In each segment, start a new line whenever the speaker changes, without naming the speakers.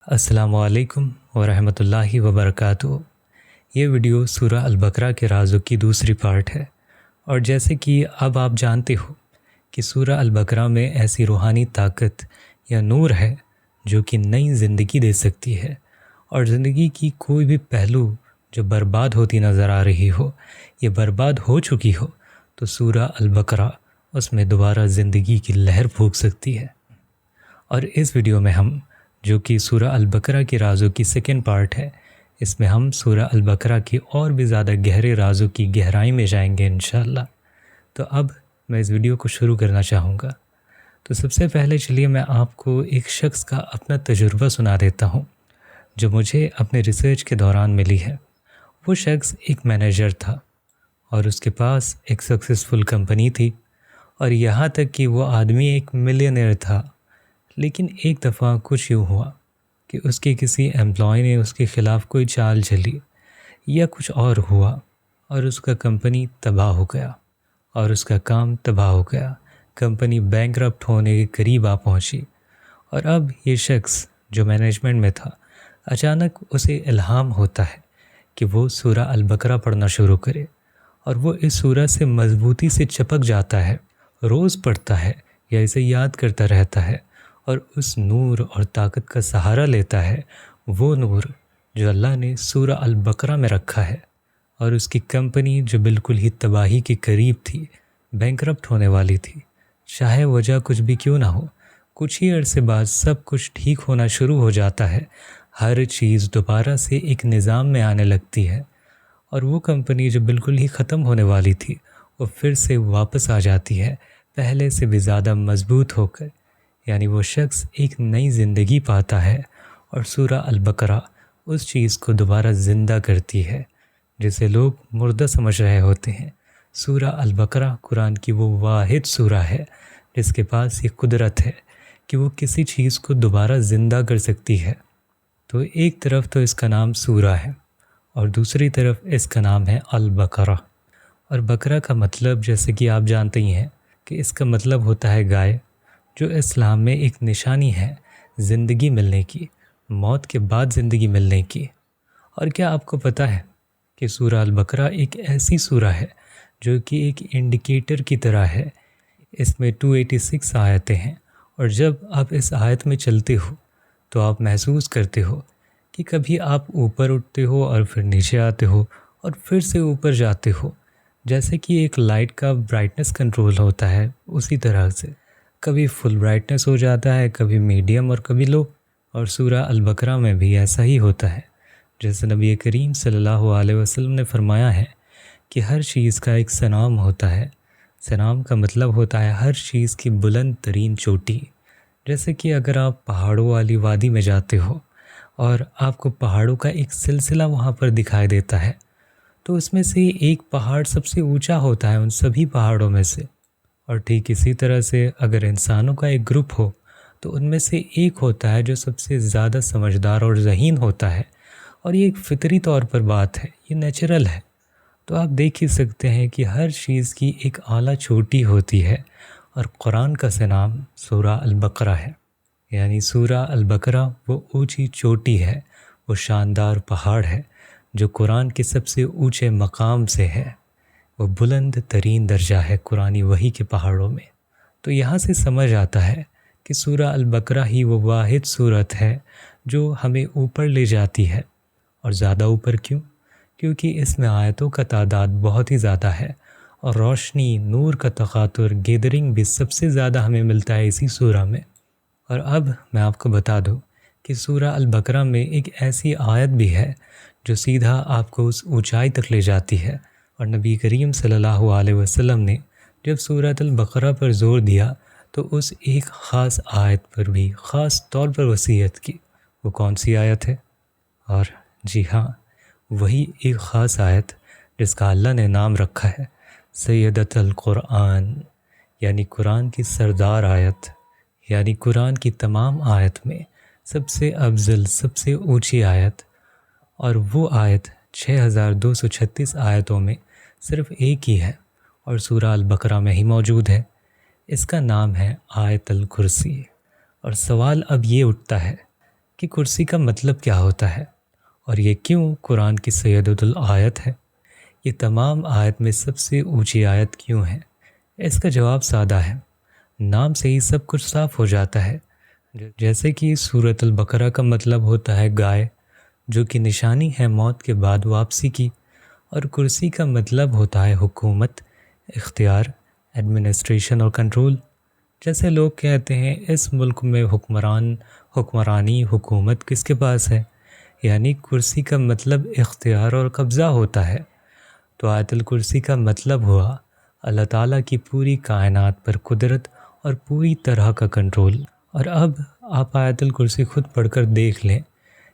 السلام علیکم ورحمۃ اللہ وبرکاتہ۔ یہ ویڈیو سورہ البقرہ کے رازوں کی دوسری پارٹ ہے، اور جیسے کہ اب آپ جانتے ہو کہ سورہ البقرہ میں ایسی روحانی طاقت یا نور ہے جو کہ نئی زندگی دے سکتی ہے، اور زندگی کی کوئی بھی پہلو جو برباد ہوتی نظر آ رہی ہو یا برباد ہو چکی ہو تو سورہ البقرہ اس میں دوبارہ زندگی کی لہر پھونک سکتی ہے۔ اور اس ویڈیو میں ہم جو کہ سورہ البقرہ کے رازوں کی سیکنڈ پارٹ ہے، اس میں ہم سورہ البقرہ کی اور بھی زیادہ گہرے رازوں کی گہرائی میں جائیں گے انشاءاللہ۔ تو اب میں اس ویڈیو کو شروع کرنا چاہوں گا۔ تو سب سے پہلے چلیے میں آپ کو ایک شخص کا اپنا تجربہ سنا دیتا ہوں جو مجھے اپنے ریسرچ کے دوران ملی ہے۔ وہ شخص ایک مینیجر تھا اور اس کے پاس ایک سکسیسفل کمپنی تھی، اور یہاں تک کہ وہ آدمی ایک ملینئر تھا۔ لیکن ایک دفعہ کچھ یوں ہوا کہ اس کے کسی امپلائی نے اس کے خلاف کوئی چال چلی یا کچھ اور ہوا، اور اس کا کمپنی تباہ ہو گیا اور اس کا کام تباہ ہو گیا۔ کمپنی بینکرپٹ ہونے کے قریب آ پہنچی، اور اب یہ شخص جو مینجمنٹ میں تھا اچانک اسے الہام ہوتا ہے کہ وہ سورہ البقرہ پڑھنا شروع کرے، اور وہ اس سورہ سے مضبوطی سے چپک جاتا ہے، روز پڑھتا ہے یا اسے یاد کرتا رہتا ہے، اور اس نور اور طاقت کا سہارا لیتا ہے، وہ نور جو اللہ نے سورہ البقرہ میں رکھا ہے۔ اور اس کی کمپنی جو بالکل ہی تباہی کے قریب تھی، بینکرپٹ ہونے والی تھی، چاہے وجہ کچھ بھی کیوں نہ ہو، کچھ ہی عرصے بعد سب کچھ ٹھیک ہونا شروع ہو جاتا ہے، ہر چیز دوبارہ سے ایک نظام میں آنے لگتی ہے، اور وہ کمپنی جو بالکل ہی ختم ہونے والی تھی وہ پھر سے واپس آ جاتی ہے، پہلے سے بھی زیادہ مضبوط ہو کر۔ یعنی وہ شخص ایک نئی زندگی پاتا ہے، اور سورہ البقرہ اس چیز کو دوبارہ زندہ کرتی ہے جسے لوگ مردہ سمجھ رہے ہوتے ہیں۔ سورہ البقرہ قرآن کی وہ واحد سورہ ہے جس کے پاس یہ قدرت ہے کہ وہ کسی چیز کو دوبارہ زندہ کر سکتی ہے۔ تو ایک طرف تو اس کا نام سورہ ہے، اور دوسری طرف اس کا نام ہے البقرہ۔ اور بقرہ کا مطلب جیسے کہ آپ جانتے ہی ہیں کہ اس کا مطلب ہوتا ہے گائے، جو اسلام میں ایک نشانی ہے زندگی ملنے کی، موت کے بعد زندگی ملنے کی۔ اور کیا آپ کو پتہ ہے کہ سورہ البقرہ ایک ایسی سورہ ہے جو کہ ایک انڈیکیٹر کی طرح ہے۔ اس میں 286 آیتیں ہیں، اور جب آپ اس آیت میں چلتے ہو تو آپ محسوس کرتے ہو کہ کبھی آپ اوپر اٹھتے ہو اور پھر نیچے آتے ہو اور پھر سے اوپر جاتے ہو، جیسے کہ ایک لائٹ کا برائٹنس کنٹرول ہوتا ہے اسی طرح سے۔ کبھی فل برائٹنس ہو جاتا ہے، کبھی میڈیم اور کبھی لو، اور سورہ البقرہ میں بھی ایسا ہی ہوتا ہے۔ جیسے نبی کریم صلی اللہ علیہ وسلم نے فرمایا ہے کہ ہر چیز کا ایک سنام ہوتا ہے۔ سنام کا مطلب ہوتا ہے ہر چیز کی بلند ترین چوٹی۔ جیسے کہ اگر آپ پہاڑوں والی وادی میں جاتے ہو اور آپ کو پہاڑوں کا ایک سلسلہ وہاں پر دکھائی دیتا ہے، تو اس میں سے ایک پہاڑ سب سے اونچا ہوتا ہے ان سبھی پہاڑوں میں سے۔ اور ٹھیک اسی طرح سے اگر انسانوں کا ایک گروپ ہو تو ان میں سے ایک ہوتا ہے جو سب سے زیادہ سمجھدار اور ذہین ہوتا ہے، اور یہ ایک فطری طور پر بات ہے، یہ نیچرل ہے۔ تو آپ دیکھ ہی سکتے ہیں کہ ہر چیز کی ایک اعلیٰ چوٹی ہوتی ہے، اور قرآن کا نام سورہ البقرہ ہے۔ یعنی سورہ البقرہ وہ اونچی چوٹی ہے، وہ شاندار پہاڑ ہے جو قرآن کے سب سے اونچے مقام سے ہے، وہ بلند ترین درجہ ہے قرآنی وحی کے پہاڑوں میں۔ تو یہاں سے سمجھ آتا ہے کہ سورہ البقرہ ہی وہ واحد صورت ہے جو ہمیں اوپر لے جاتی ہے۔ اور زیادہ اوپر کیوں؟ کیونکہ اس میں آیتوں کا تعداد بہت ہی زیادہ ہے، اور روشنی، نور کا تقاطر، گیدرنگ بھی سب سے زیادہ ہمیں ملتا ہے اسی سورہ میں۔ اور اب میں آپ کو بتا دوں کہ سورہ البقرہ میں ایک ایسی آیت بھی ہے جو سیدھا آپ کو اس اونچائی تک لے جاتی ہے، اور نبی کریم صلی اللہ علیہ وسلم نے جب سورۃ البقرہ پر زور دیا تو اس ایک خاص آیت پر بھی خاص طور پر وصیت کی۔ وہ کون سی آیت ہے؟ اور جی ہاں، وہی ایک خاص آیت جس کا اللہ نے نام رکھا ہے سیدۃ القرآن، یعنی قرآن کی سردار آیت، یعنی قرآن کی تمام آیت میں سب سے افضل، سب سے اونچی آیت۔ اور وہ آیت 6236 آیتوں میں صرف ایک ہی ہے، اور سورہ البقرہ میں ہی موجود ہے۔ اس کا نام ہے آیت الکرسی۔ اور سوال اب یہ اٹھتا ہے کہ کرسی کا مطلب کیا ہوتا ہے اور یہ کیوں قرآن کی سید الآیت ہے، یہ تمام آیت میں سب سے اونچی آیت کیوں ہے؟ اس کا جواب سادہ ہے، نام سے ہی سب کچھ صاف ہو جاتا ہے۔ جیسے کہ سورۃ البقرہ کا مطلب ہوتا ہے گائے، جو کہ نشانی ہے موت کے بعد واپسی کی، اور کرسی کا مطلب ہوتا ہے حکومت، اختیار، ایڈمنسٹریشن اور کنٹرول۔ جیسے لوگ کہتے ہیں اس ملک میں حکمرانی حکومت کس کے پاس ہے، یعنی کرسی کا مطلب اختیار اور قبضہ ہوتا ہے۔ تو آیت الکرسی کا مطلب ہوا اللہ تعالیٰ کی پوری کائنات پر قدرت اور پوری طرح کا کنٹرول۔ اور اب آپ آیت الکرسی خود پڑھ کر دیکھ لیں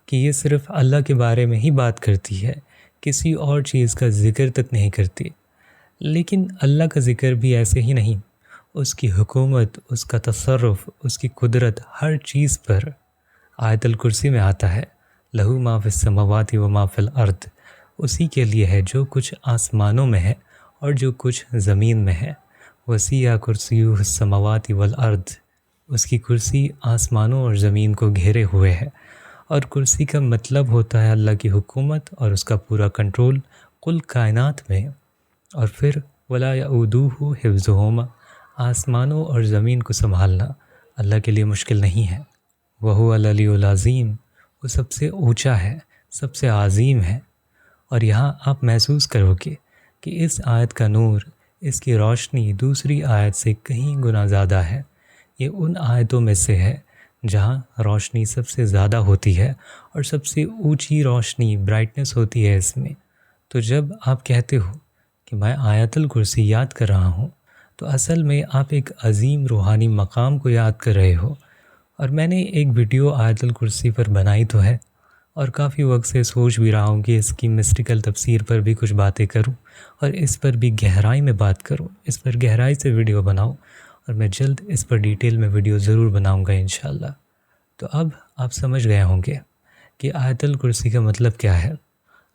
کہ یہ صرف اللہ کے بارے میں ہی بات کرتی ہے، کسی اور چیز کا ذکر تک نہیں کرتی۔ لیکن اللہ کا ذکر بھی ایسے ہی نہیں، اس کی حکومت، اس کا تصرف، اس کی قدرت ہر چیز پر آیت الکرسی میں آتا ہے۔ لہو ما فی السماوات و ما فی الارض، اسی کے لیے ہے جو کچھ آسمانوں میں ہے اور جو کچھ زمین میں ہے۔ وسیع کرسیہ السماوات والارض، اس کی کرسی آسمانوں اور زمین کو گھیرے ہوئے ہے، اور کرسی کا مطلب ہوتا ہے اللہ کی حکومت اور اس کا پورا کنٹرول کل کائنات میں۔ اور پھر ولا یؤودوہ حفظہما، آسمانوں اور زمین کو سنبھالنا اللہ کے لیے مشکل نہیں ہے۔ وہو العلی العظیم، وہ سب سے اونچا ہے، سب سے عظیم ہے۔ اور یہاں آپ محسوس کرو گے کہ اس آیت کا نور، اس کی روشنی دوسری آیت سے کہیں گنا زیادہ ہے۔ یہ ان آیتوں میں سے ہے جہاں روشنی سب سے زیادہ ہوتی ہے اور سب سے اونچی روشنی برائٹنس ہوتی ہے اس میں۔ تو جب آپ کہتے ہو کہ میں آیت الکرسی یاد کر رہا ہوں، تو اصل میں آپ ایک عظیم روحانی مقام کو یاد کر رہے ہو۔ اور میں نے ایک ویڈیو آیت الکرسی پر بنائی تو ہے، اور کافی وقت سے سوچ بھی رہا ہوں کہ اس کی مسٹیکل تفسیر پر بھی کچھ باتیں کروں اور اس پر بھی گہرائی میں بات کروں، اس پر گہرائی سے ویڈیو بناؤں، اور میں جلد اس پر ڈیٹیل میں ویڈیو ضرور بناؤں گا انشاءاللہ۔ تو اب آپ سمجھ گئے ہوں گے کہ آیت الکرسی کا مطلب کیا ہے۔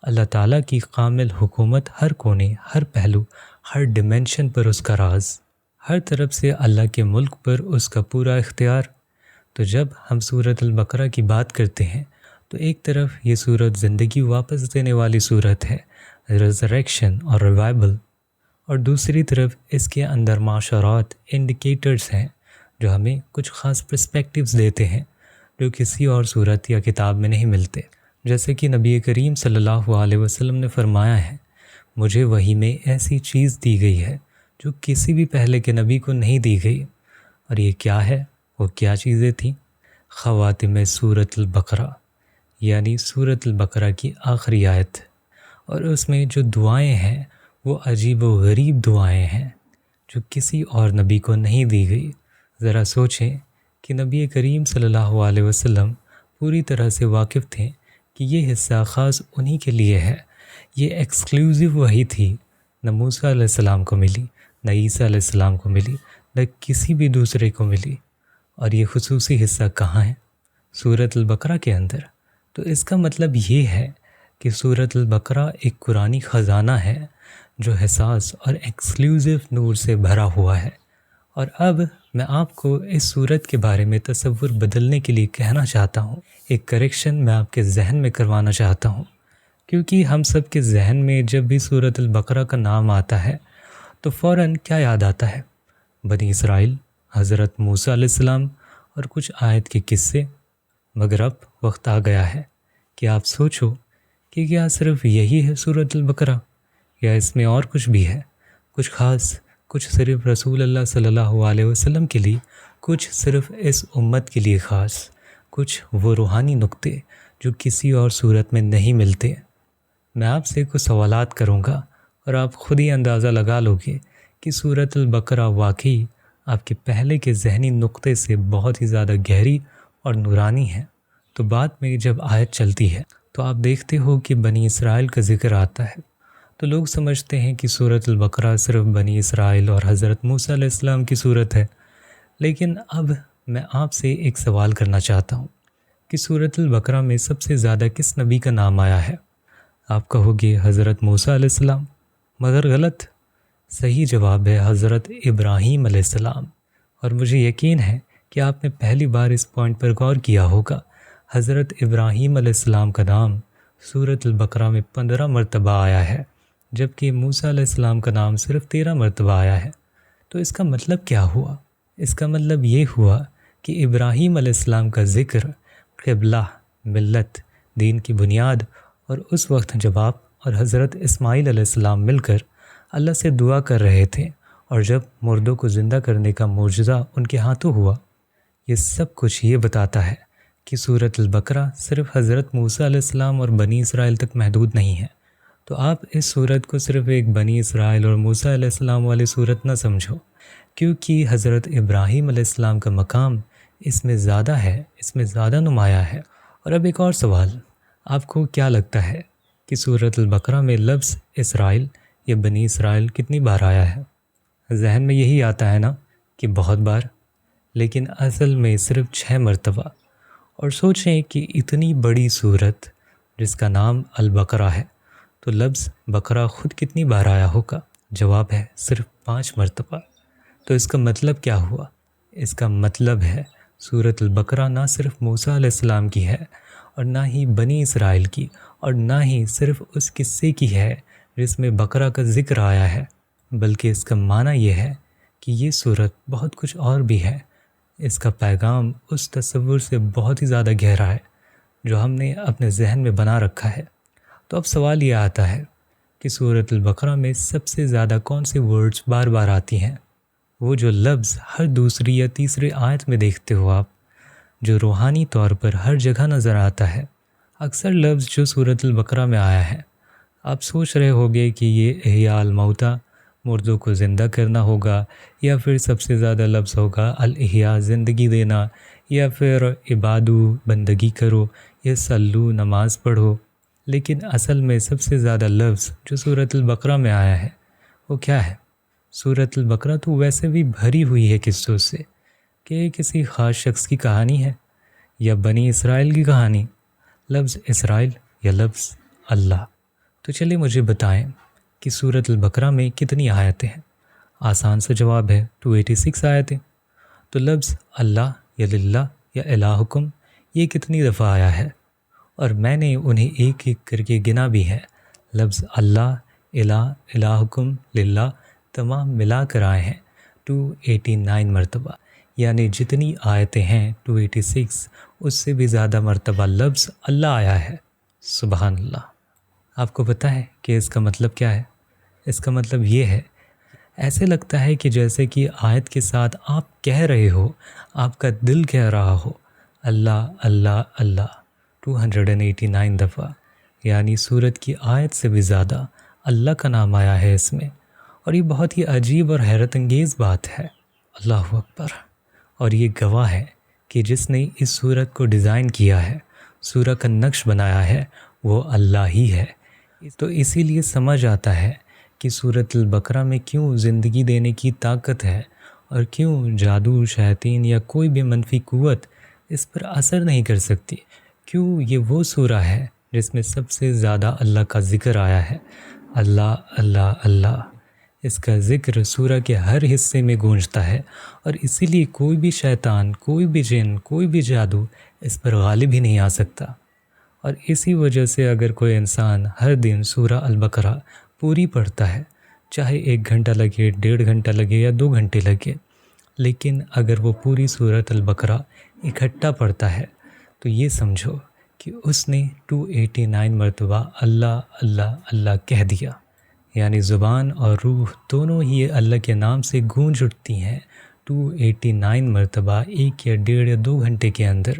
اللہ تعالیٰ کی کامل حکومت، ہر کونے، ہر پہلو، ہر ڈیمنشن پر اس کا راز، ہر طرف سے اللہ کے ملک پر اس کا پورا اختیار۔ تو جب ہم سورۃ البقرہ کی بات کرتے ہیں تو ایک طرف یہ سورت زندگی واپس دینے والی سورت ہے، ریزریکشن اور ریوائبل، اور دوسری طرف اس کے اندر معاشرات، انڈیکیٹرز ہیں جو ہمیں کچھ خاص پرسپیکٹیوز دیتے ہیں جو کسی اور صورت یا کتاب میں نہیں ملتے۔ جیسے کہ نبی کریم صلی اللہ علیہ وسلم نے فرمایا ہے، مجھے وحی میں ایسی چیز دی گئی ہے جو کسی بھی پہلے کے نبی کو نہیں دی گئی۔ اور یہ کیا ہے؟ وہ کیا چیزیں تھیں؟ خواتم سورۃ البقرہ، یعنی سورۃ البقرہ کی آخری آیت، اور اس میں جو دعائیں ہیں وہ عجیب و غریب دعائیں ہیں جو کسی اور نبی کو نہیں دی گئی۔ ذرا سوچیں کہ نبی کریم صلی اللہ علیہ وسلم پوری طرح سے واقف تھے کہ یہ حصہ خاص انہی کے لیے ہے، یہ ایکسکلوزیو وحی تھی، نہ موسیٰ علیہ السلام کو ملی، نہ عیسیٰ علیہ السلام کو ملی، نہ کسی بھی دوسرے کو ملی۔ اور یہ خصوصی حصہ کہاں ہے؟ سورۃ البقرہ کے اندر۔ تو اس کا مطلب یہ ہے کہ سورۃ البقرہ ایک قرآنی خزانہ ہے جو حساس اور ایکسکلوزیو نور سے بھرا ہوا ہے۔ اور اب میں آپ کو اس سورت کے بارے میں تصور بدلنے کے لیے کہنا چاہتا ہوں، ایک کریکشن میں آپ کے ذہن میں کروانا چاہتا ہوں، کیونکہ ہم سب کے ذہن میں جب بھی سورۃ البقرہ کا نام آتا ہے تو فوراً کیا یاد آتا ہے؟ بنی اسرائیل، حضرت موسیٰ علیہ السلام اور کچھ آیت کے قصے۔ مگر اب وقت آ گیا ہے کہ آپ سوچو کہ کیا صرف یہی ہے سورۃ البقرہ، یا اس میں اور کچھ بھی ہے، کچھ خاص، کچھ صرف رسول اللہ صلی اللہ علیہ وسلم کے لیے، کچھ صرف اس امت کے لیے خاص، کچھ وہ روحانی نقطے جو کسی اور صورت میں نہیں ملتے۔ میں آپ سے کچھ سوالات کروں گا اور آپ خود ہی اندازہ لگا لو گے کہ سورۃ البقرہ واقعی آپ کے پہلے کے ذہنی نقطے سے بہت ہی زیادہ گہری اور نورانی ہے۔ تو بعد میں جب آیت چلتی ہے تو آپ دیکھتے ہو کہ بنی اسرائیل کا ذکر آتا ہے، تو لوگ سمجھتے ہیں کہ سورۃ البقرہ صرف بنی اسرائیل اور حضرت موسیٰ علیہ السلام کی صورت ہے۔ لیکن اب میں آپ سے ایک سوال کرنا چاہتا ہوں کہ سورۃ البقرہ میں سب سے زیادہ کس نبی کا نام آیا ہے؟ آپ کہو گے حضرت موسیٰ علیہ السلام، مگر غلط۔ صحیح جواب ہے حضرت ابراہیم علیہ السلام۔ اور مجھے یقین ہے کہ آپ نے پہلی بار اس پوائنٹ پر غور کیا ہوگا۔ حضرت ابراہیم علیہ السلام کا نام سورۃ البقرہ میں 15 مرتبہ آیا ہے، جبکہ موسیٰ علیہ السلام کا نام صرف 13 مرتبہ آیا ہے۔ تو اس کا مطلب کیا ہوا؟ اس کا مطلب یہ ہوا کہ ابراہیم علیہ السلام کا ذکر قبلہ، ملت، دین کی بنیاد، اور اس وقت جب آپ اور حضرت اسماعیل علیہ السلام مل کر اللہ سے دعا کر رہے تھے، اور جب مردوں کو زندہ کرنے کا معجزہ ان کے ہاتھوں ہوا، یہ سب کچھ یہ بتاتا ہے کہ سورۃ البقرہ صرف حضرت موسیٰ علیہ السلام اور بنی اسرائیل تک محدود نہیں ہے۔ تو آپ اس صورت کو صرف ایک بنی اسرائیل اور موسیٰ علیہ السلام والی صورت نہ سمجھو، کیونکہ حضرت ابراہیم علیہ السلام کا مقام اس میں زیادہ ہے، اس میں زیادہ نمایاں ہے۔ اور اب ایک اور سوال، آپ کو کیا لگتا ہے کہ سورۃ البقرہ میں لفظ اسرائیل یا بنی اسرائیل کتنی بار آیا ہے؟ ذہن میں یہی آتا ہے نا کہ بہت بار، لیکن اصل میں صرف 6 مرتبہ۔ اور سوچیں کہ اتنی بڑی صورت جس کا نام البقرہ ہے، تو لفظ بقرہ خود کتنی بار آیا ہوگا؟ جواب ہے صرف 5 مرتبہ۔ تو اس کا مطلب کیا ہوا؟ اس کا مطلب ہے سورۃ البقرہ نہ صرف موسیٰ علیہ السلام کی ہے، اور نہ ہی بنی اسرائیل کی، اور نہ ہی صرف اس قصے کی ہے جس میں بقرہ کا ذکر آیا ہے، بلکہ اس کا معنی یہ ہے کہ یہ صورت بہت کچھ اور بھی ہے۔ اس کا پیغام اس تصور سے بہت ہی زیادہ گہرا ہے جو ہم نے اپنے ذہن میں بنا رکھا ہے۔ تو اب سوال یہ آتا ہے کہ سورۃ البقرہ میں سب سے زیادہ کون سے ورڈز بار بار آتی ہیں؟ وہ جو لفظ ہر دوسری یا تیسری آیت میں دیکھتے ہو آپ، جو روحانی طور پر ہر جگہ نظر آتا ہے۔ اکثر لفظ جو سورۃ البقرہ میں آیا ہے، آپ سوچ رہے ہوگے کہ یہ احیاء الموتیٰ، مردوں کو زندہ کرنا ہوگا، یا پھر سب سے زیادہ لفظ ہوگا الاحیاء، زندگی دینا، یا پھر عبادو، بندگی کرو، یا صلو، نماز پڑھو۔ لیکن اصل میں سب سے زیادہ لفظ جو سورۃ البقرہ میں آیا ہے وہ کیا ہے؟ سورۃ البقرہ تو ویسے بھی بھری ہوئی ہے قصوں سے، کہ یہ کسی خاص شخص کی کہانی ہے یا بنی اسرائیل کی کہانی۔ لفظ اسرائیل یا لفظ اللہ؟ تو چلیے مجھے بتائیں کہ سورۃ البقرہ میں کتنی آیتیں ہیں؟ آسان سا جواب ہے 286 آیتیں۔ تو لفظ اللہ یا للہ یا الہکم یہ کتنی دفعہ آیا ہے؟ اور میں نے انہیں ایک ایک کر کے گنا بھی ہے۔ لفظ اللہ، الہ، الہکم، للہ تمام ملا کر آئے ہیں 289 مرتبہ، یعنی جتنی آیتیں ہیں 286، اس سے بھی زیادہ مرتبہ لفظ اللہ آیا ہے۔ سبحان اللہ۔ آپ کو پتہ ہے کہ اس کا مطلب کیا ہے؟ اس کا مطلب یہ ہے، ایسے لگتا ہے کہ جیسے کہ آیت کے ساتھ آپ کہہ رہے ہو، آپ کا دل کہہ رہا ہو اللہ اللہ اللہ 289 دفعہ، یعنی سورت کی آیت سے بھی زیادہ اللہ کا نام آیا ہے اس میں۔ اور یہ بہت ہی عجیب اور حیرت انگیز بات ہے۔ اللہ اکبر۔ اور یہ گواہ ہے کہ جس نے اس سورت کو ڈیزائن کیا ہے، سورہ کا نقش بنایا ہے، وہ اللہ ہی ہے۔ تو اسی لیے سمجھ آتا ہے کہ سورۃ البقرہ میں کیوں زندگی دینے کی طاقت ہے، اور کیوں جادو، شیاطین یا کوئی بھی منفی قوت اس پر اثر نہیں کر سکتی۔ کیوں یہ وہ سورہ ہے جس میں سب سے زیادہ اللہ کا ذکر آیا ہے۔ اللہ اللہ اللہ، اس کا ذکر سورہ کے ہر حصے میں گونجتا ہے، اور اسی لیے کوئی بھی شیطان، کوئی بھی جن، کوئی بھی جادو اس پر غالب ہی نہیں آ سکتا۔ اور اسی وجہ سے اگر کوئی انسان ہر دن سورہ البقرہ پوری پڑھتا ہے، چاہے 1 گھنٹہ لگے، 1.5 گھنٹہ لگے یا 2 گھنٹے لگے، لیکن اگر وہ پوری سورۃ البقرہ اکٹھا پڑھتا ہے، تو یہ سمجھو کہ اس نے 289 مرتبہ اللہ اللہ اللہ کہہ دیا، یعنی زبان اور روح دونوں ہی اللہ کے نام سے گونج اٹھتی ہیں 289 مرتبہ 1 یا 1.5 یا 2 گھنٹے کے اندر،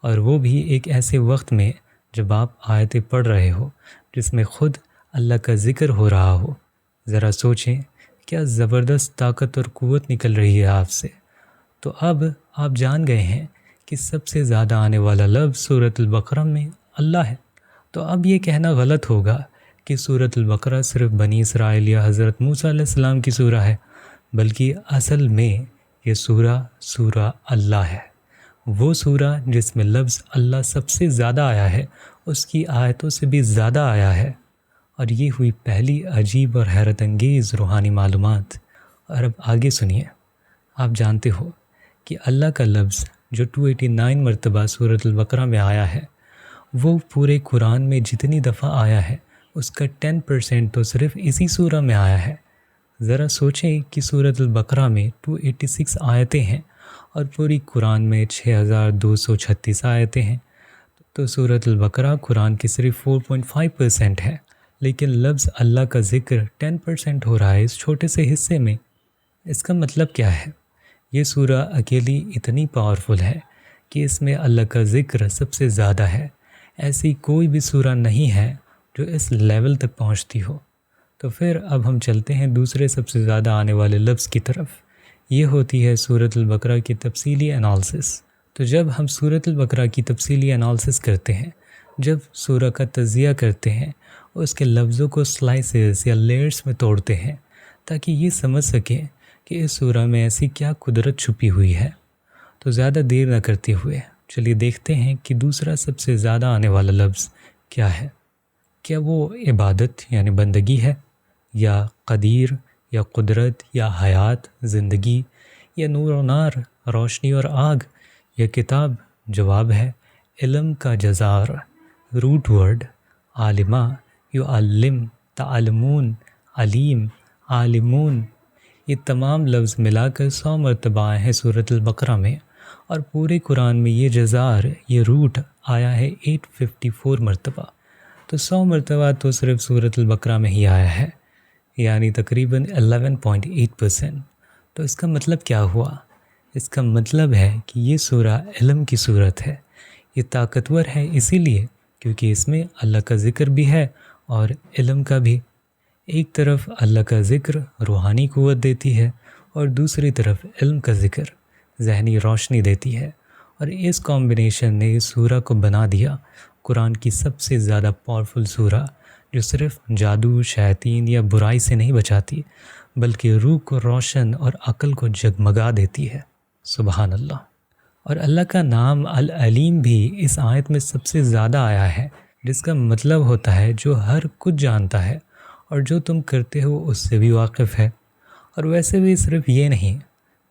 اور وہ بھی ایک ایسے وقت میں جب آپ آیتیں پڑھ رہے ہو جس میں خود اللہ کا ذکر ہو رہا ہو۔ ذرا سوچیں کیا زبردست طاقت اور قوت نکل رہی ہے آپ سے۔ تو اب آپ جان گئے ہیں کہ سب سے زیادہ آنے والا لفظ سورۃ البقرہ میں اللہ ہے۔ تو اب یہ کہنا غلط ہوگا کہ سورۃ البقرہ صرف بنی اسرائیل یا حضرت موسیٰ علیہ السلام کی سورہ ہے، بلکہ اصل میں یہ سورہ اللہ ہے۔ وہ سورہ جس میں لفظ اللہ سب سے زیادہ آیا ہے، اس کی آیتوں سے بھی زیادہ آیا ہے۔ اور یہ ہوئی پہلی عجیب اور حیرت انگیز روحانی معلومات۔ اور اب آگے سنیے۔ آپ جانتے ہو کہ اللہ کا لفظ جو 289 مرتبہ سورۃ البقرہ میں آیا ہے، وہ پورے قرآن میں جتنی دفعہ آیا ہے اس کا 10% تو صرف اسی سورہ میں آیا ہے۔ ذرا سوچیں کہ سورۃ البقرہ میں 286 آیتیں ہیں اور پوری قرآن میں 6236 آیتیں ہیں، تو سورۃ البقرہ قرآن کی صرف 4.5% ہے، لیکن لفظ اللہ کا ذکر 10% ہو رہا ہے اس چھوٹے سے حصے میں۔ اس کا مطلب کیا ہے؟ یہ سورہ اکیلی اتنی پاورفل ہے کہ اس میں اللہ کا ذکر سب سے زیادہ ہے۔ ایسی کوئی بھی سورہ نہیں ہے جو اس لیول تک پہنچتی ہو۔ تو پھر اب ہم چلتے ہیں دوسرے سب سے زیادہ آنے والے لفظ کی طرف، یہ ہوتی ہے سورۃ البقرہ کی تفصیلی انالسس۔ تو جب ہم سورۃ البقرہ کی تفصیلی انالسس کرتے ہیں، جب سورہ کا تجزیہ کرتے ہیں، اس کے لفظوں کو سلائسز یا لیئرز میں توڑتے ہیں تاکہ یہ سمجھ سکیں کہ اس سورہ میں ایسی کیا قدرت چھپی ہوئی ہے، تو زیادہ دیر نہ کرتے ہوئے چلیے دیکھتے ہیں کہ دوسرا سب سے زیادہ آنے والا لفظ کیا ہے۔ کیا وہ عبادت یعنی بندگی ہے، یا قدیر، یا قدرت، یا حیات زندگی، یا نور و نار روشنی اور آگ، یا کتاب؟ جواب ہے علم کا جزار، روٹ ورڈ عالمہ، یعلم، تعلمون، علیم، عالمون۔ یہ تمام لفظ ملا کر 100 مرتبہ آئے ہیں سورۃ البقرہ میں، اور پورے قرآن میں یہ جزار، یہ روٹ آیا ہے 854 مرتبہ۔ تو 100 مرتبہ تو صرف سورۃ البقرہ میں ہی آیا ہے، یعنی تقریباً 11.8%۔ تو اس کا مطلب کیا ہوا؟ اس کا مطلب ہے کہ یہ سورہ علم کی صورت ہے۔ یہ طاقتور ہے اسی لیے کیونکہ اس میں اللہ کا ذکر بھی ہے اور علم کا بھی۔ ایک طرف اللہ کا ذکر روحانی قوت دیتی ہے اور دوسری طرف علم کا ذکر ذہنی روشنی دیتی ہے، اور اس کمبینیشن نے اس سورہ کو بنا دیا قرآن کی سب سے زیادہ پاورفل سورہ، جو صرف جادو، شیاطین یا برائی سے نہیں بچاتی بلکہ روح کو روشن اور عقل کو جگمگا دیتی ہے۔ سبحان اللہ۔ اور اللہ کا نام العلیم بھی اس آیت میں سب سے زیادہ آیا ہے، جس کا مطلب ہوتا ہے جو ہر کچھ جانتا ہے اور جو تم کرتے ہو اس سے بھی واقف ہے۔ اور ویسے بھی صرف یہ نہیں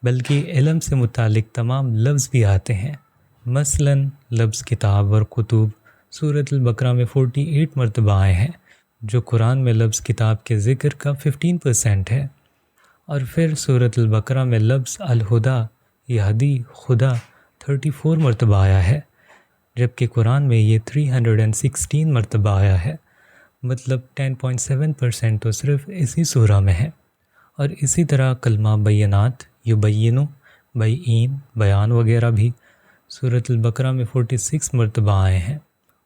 بلکہ علم سے متعلق تمام لفظ بھی آتے ہیں۔ مثلا لفظ کتاب اور کتب سورۃ البقرہ میں 48 مرتبہ آئے ہیں، جو قرآن میں لفظ کتاب کے ذکر کا 15% ہے۔ اور پھر سورۃ البقرہ میں لفظ الہدا، یہدی، خدا 34 مرتبہ آیا ہے، جبکہ قرآن میں یہ 316 مرتبہ آیا ہے، مطلب 10.7% تو صرف اسی سورہ میں ہے۔ اور اسی طرح کلمہ بینات، یبینو، بیعین، بیان وغیرہ بھی سورۃ البقرہ میں 46 مرتبہ آئے ہیں۔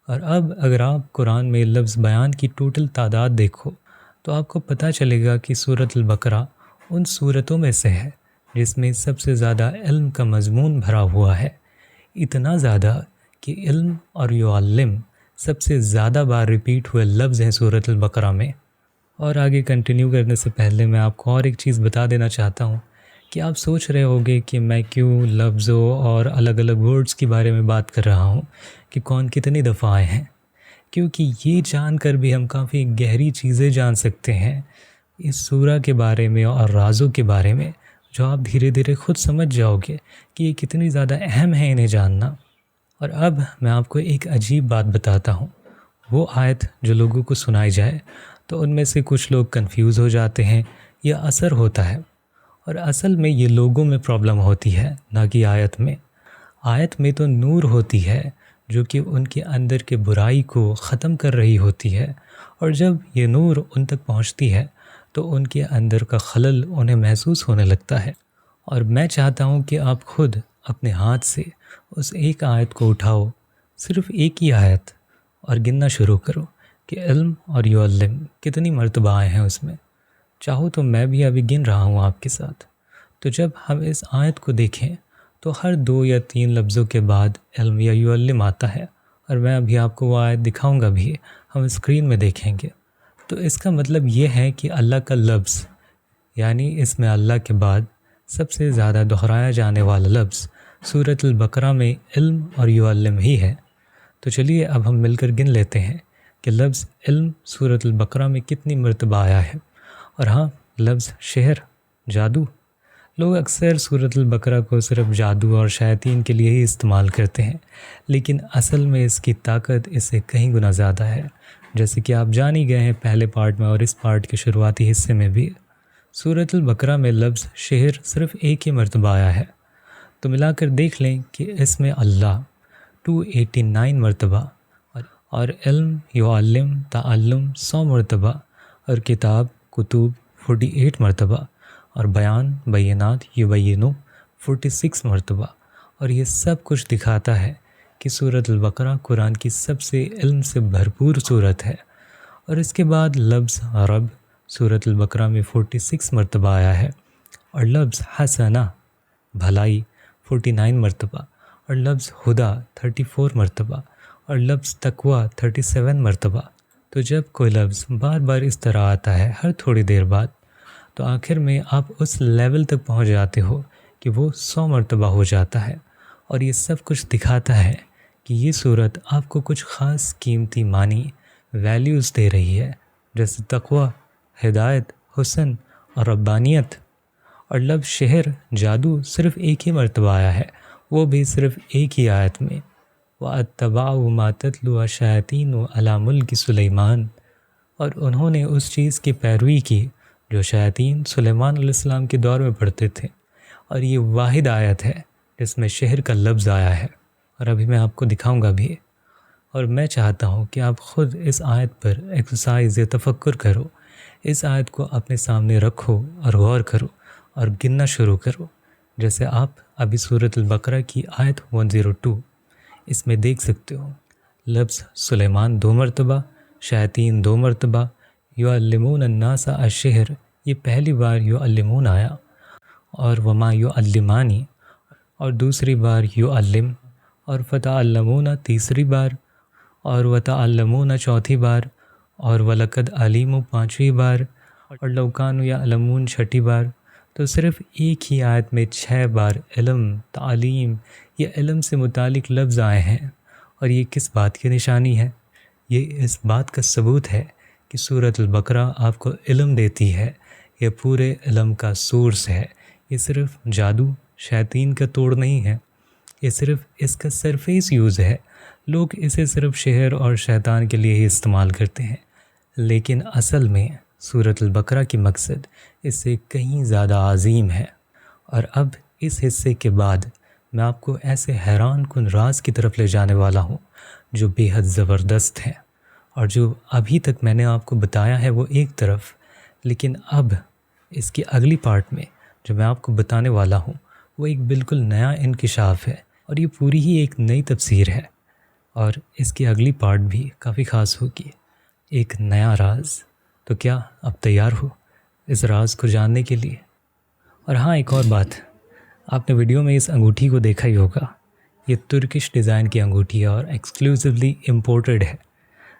اور اب اگر آپ قرآن میں لفظ بیان کی ٹوٹل تعداد دیکھو تو آپ کو پتہ چلے گا کہ سورۃ البقرہ ان صورتوں میں سے ہے جس میں سب سے زیادہ علم کا مضمون بھرا ہوا ہے، اتنا زیادہ کہ علم اور یعلم سب سے زیادہ بار ریپیٹ ہوئے لفظ ہیں سورۃ البقرہ میں۔ اور آگے کنٹینیو کرنے سے پہلے میں آپ کو اور ایک چیز بتا دینا چاہتا ہوں کہ آپ سوچ رہے ہوگے کہ میں کیوں لفظوں اور الگ الگ ورڈز کے بارے میں بات کر رہا ہوں کہ کون کتنی دفعہ آئے ہیں، کیونکہ یہ جان کر بھی ہم کافی گہری چیزیں جان سکتے ہیں اس سورہ کے بارے میں اور رازوں کے بارے میں، جو آپ دھیرے دھیرے خود سمجھ جاؤ گے کہ یہ کتنی زیادہ اہم ہے انہیں جاننا۔ اور اب میں آپ کو ایک عجیب بات بتاتا ہوں، وہ آیت جو لوگوں کو سنائی جائے تو ان میں سے کچھ لوگ کنفیوز ہو جاتے ہیں یا اثر ہوتا ہے، اور اصل میں یہ لوگوں میں پرابلم ہوتی ہے نہ کہ آیت میں۔ آیت میں تو نور ہوتی ہے جو کہ ان کے اندر کے برائی کو ختم کر رہی ہوتی ہے، اور جب یہ نور ان تک پہنچتی ہے تو ان کے اندر کا خلل انہیں محسوس ہونے لگتا ہے۔ اور میں چاہتا ہوں کہ آپ خود اپنے ہاتھ سے اس ایک آیت کو اٹھاؤ، صرف ایک ہی آیت، اور گننا شروع کرو کہ علم اور یعلم کتنی مرتبہ آئے ہیں اس میں۔ چاہو تو میں بھی ابھی گن رہا ہوں آپ کے ساتھ۔ تو جب ہم اس آیت کو دیکھیں تو ہر 2 یا 3 لفظوں کے بعد علم یا یعلم آتا ہے، اور میں ابھی آپ کو وہ آیت دکھاؤں گا بھی، ہم اسکرین میں دیکھیں گے۔ تو اس کا مطلب یہ ہے کہ اللہ کا لفظ، یعنی اس میں اللہ کے بعد سب سے زیادہ دہرایا جانے والا لفظ سورۃ البقرہ میں علم اور یعلم ہی ہے۔ تو چلیے اب ہم مل کر گن لیتے ہیں کہ لفظ علم سورۃ البقرہ میں کتنی مرتبہ آیا ہے۔ اور ہاں، لفظ سحر، جادو، لوگ اکثر سورۃ البقرہ کو صرف جادو اور شیاطین کے لیے ہی استعمال کرتے ہیں، لیکن اصل میں اس کی طاقت اس سے کہیں گنا زیادہ ہے، جیسے کہ آپ جان ہی گئے ہیں پہلے پارٹ میں اور اس پارٹ کے شروعاتی حصے میں بھی۔ سورۃ البقرہ میں لفظ شہر صرف ایک ہی مرتبہ آیا ہے، تو ملا کر دیکھ لیں کہ اس میں اللہ 289 مرتبہ، اور علم یعلم تعلم 100 مرتبہ، اور کتاب کتب 48 مرتبہ، اور بیان بینات یبینو 46 مرتبہ، اور یہ سب کچھ دکھاتا ہے کہ سورۃ البقرہ قرآن کی سب سے علم سے بھرپور صورت ہے۔ اور اس کے بعد لفظ رب سورۃ البقرہ میں 46 مرتبہ آیا ہے، اور لفظ حسنہ بھلائی 49 مرتبہ، اور لفظ ہدا 34 مرتبہ، اور لفظ تقوی 37 مرتبہ۔ تو جب کوئی لفظ بار بار اس طرح آتا ہے ہر تھوڑی دیر بعد، تو آخر میں آپ اس لیول تک پہنچ جاتے ہو کہ وہ 100 مرتبہ ہو جاتا ہے۔ اور یہ سب کچھ دکھاتا ہے کہ یہ صورت آپ کو کچھ خاص قیمتی معنی ویلیوز دے رہی ہے، جیسے تقوی، ہدایت، حسن اور ربانیت۔ اور لفظ شہر جادو صرف ایک ہی مرتبہ آیا ہے، وہ بھی صرف ایک ہی آیت میں، وَأَتَّبَعُوا مَا تَتْلُو الشَّيَاطِينُ عَلَىٰ مُلْكِ سُلَيْمَانَ، اور انہوں نے اس چیز کی پیروی کی جو شیاطین سلیمان علیہ السلام کے دور میں پڑھتے تھے۔ اور یہ واحد آیت ہے جس میں شہر کا لفظ آیا ہے، اور ابھی میں آپ کو دکھاؤں گا بھی۔ اور میں چاہتا ہوں کہ آپ خود اس آیت پر ایکسرسائز یا تفکر کرو، اس آیت کو اپنے سامنے رکھو اور غور کرو اور گننا شروع کرو، جیسے آپ ابھی سورۃ البقرہ کی آیت 102 اس میں دیکھ سکتے ہو۔ لفظ سلیمان 2 مرتبہ، شیاطین 2 مرتبہ، یعلمون الناس الشہر یہ پہلی بار یعلمون آیا، اور وما یعلمانی اور دوسری بار یعلم، اور فتعلمون تیسری بار، اور وتعلمون چوتھی بار، اور ولقد علیم 5ویں بار، اور لو کانوا یعلمون 6ٹھی بار۔ تو صرف ایک ہی آیت میں 6 بار علم، تعلیم یا علم سے متعلق لفظ آئے ہیں۔ اور یہ کس بات کی نشانی ہے؟ یہ اس بات کا ثبوت ہے کہ سورۃ البقرہ آپ کو علم دیتی ہے، یہ پورے علم کا سورس ہے۔ یہ صرف جادو شیاطین کا توڑ نہیں ہے، یہ صرف اس کا سرفیس یوز ہے۔ لوگ اسے صرف شہر اور شیطان کے لیے ہی استعمال کرتے ہیں، لیکن اصل میں سورۃ البقرہ کی مقصد اس سے کہیں زیادہ عظیم ہے۔ اور اب اس حصے کے بعد میں آپ کو ایسے حیران کن راز کی طرف لے جانے والا ہوں جو بے حد زبردست ہیں، اور جو ابھی تک میں نے آپ کو بتایا ہے وہ ایک طرف، لیکن اب اس کی اگلی پارٹ میں جو میں آپ کو بتانے والا ہوں وہ ایک بالکل نیا انکشاف ہے، اور یہ پوری ہی ایک نئی تفسیر ہے، اور اس کی اگلی پارٹ بھی کافی خاص ہوگی، ایک نیا راز۔ تو کیا اب تیار ہو اس راز کو جاننے کے لیے؟ اور ہاں، ایک اور بات، آپ نے ویڈیو میں اس انگوٹھی کو دیکھا ہی ہوگا، یہ ترکش ڈیزائن کی انگوٹھی ہے اور ایکسکلوسیولی امپورٹڈ ہے۔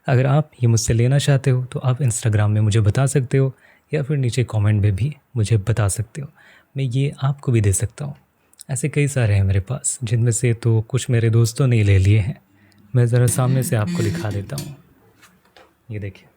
اگر آپ یہ مجھ سے لینا چاہتے ہو تو آپ انسٹاگرام میں مجھے بتا سکتے ہو، یا پھر نیچے کامنٹ میں بھی مجھے بتا سکتے ہو، میں یہ آپ کو بھی دے سکتا ہوں۔ ایسے کئی سارے ہیں میرے پاس، جن میں سے تو کچھ میرے دوستوں نے لے لیے ہیں۔ میں ذرا سامنے سے آپ کو دکھا دیتا ہوں، یہ دیکھیں۔